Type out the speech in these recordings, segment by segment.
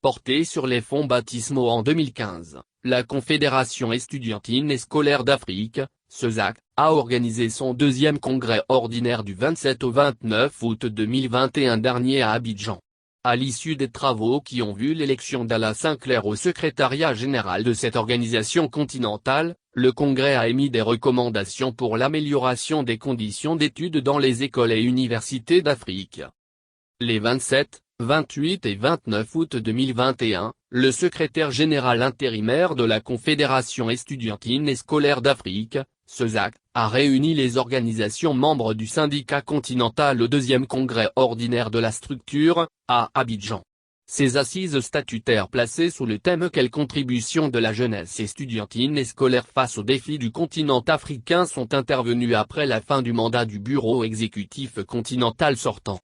Porté sur les fonds baptismaux en 2015, la Confédération estudiantine et scolaire d'Afrique, CESAC, a organisé son deuxième congrès ordinaire du 27 au 29 août 2021 dernier à Abidjan. À l'issue des travaux qui ont vu l'élection d'Ala Sinclair au secrétariat général de cette organisation continentale, le congrès a émis des recommandations pour l'amélioration des conditions d'études dans les écoles et universités d'Afrique. Les 27, 28 et 29 août 2021, le secrétaire général intérimaire de la Confédération estudiantine et scolaire d'Afrique, CESAC, a réuni les organisations membres du syndicat continental au deuxième congrès ordinaire de la structure, à Abidjan. Ces assises statutaires placées sous le thème « Quelle contribution de la jeunesse estudiantine et scolaire face aux défis du continent africain » sont intervenues après la fin du mandat du bureau exécutif continental sortant.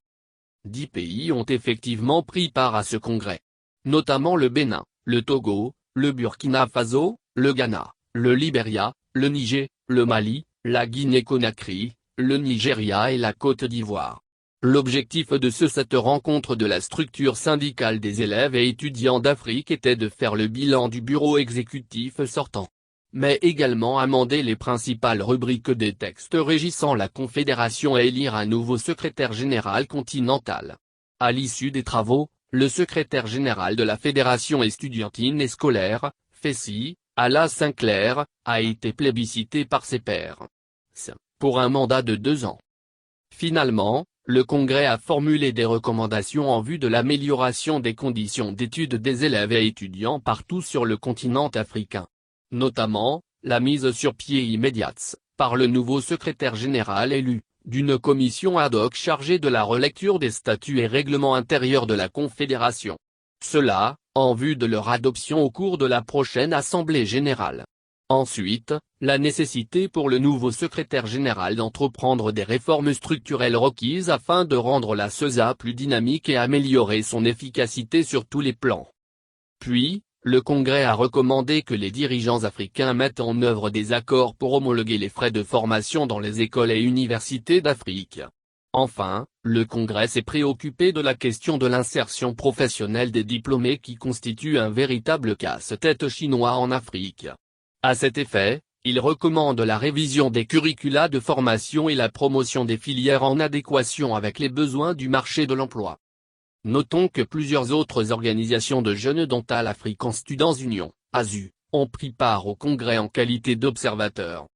10 pays ont effectivement pris part à ce congrès. Notamment le Bénin, le Togo, le Burkina Faso, le Ghana, le Libéria, le Niger, le Mali, la Guinée-Conakry, le Nigeria et la Côte d'Ivoire. L'objectif de cette rencontre de la structure syndicale des élèves et étudiants d'Afrique était de faire le bilan du bureau exécutif sortant, mais également amender les principales rubriques des textes régissant la Confédération et élire un nouveau secrétaire général continental. À l'issue des travaux, le secrétaire général de la Fédération estudiantine et scolaire, FESI, Ala Sinclair, a été plébiscité par ses pairs, pour un mandat de 2 ans. Finalement, le Congrès a formulé des recommandations en vue de l'amélioration des conditions d'études des élèves et étudiants partout sur le continent africain. Notamment, la mise sur pied immédiate, par le nouveau secrétaire général élu, d'une commission ad hoc chargée de la relecture des statuts et règlements intérieurs de la Confédération. Cela, en vue de leur adoption au cours de la prochaine Assemblée générale. Ensuite, la nécessité pour le nouveau secrétaire général d'entreprendre des réformes structurelles requises afin de rendre la CESA plus dynamique et améliorer son efficacité sur tous les plans. Puis, le Congrès a recommandé que les dirigeants africains mettent en œuvre des accords pour homologuer les frais de formation dans les écoles et universités d'Afrique. Enfin, le Congrès s'est préoccupé de la question de l'insertion professionnelle des diplômés qui constitue un véritable casse-tête chinois en Afrique. À cet effet, il recommande la révision des curricula de formation et la promotion des filières en adéquation avec les besoins du marché de l'emploi. Notons que plusieurs autres organisations de jeunes dont All African Students Union, ASU, ont pris part au congrès en qualité d'observateurs.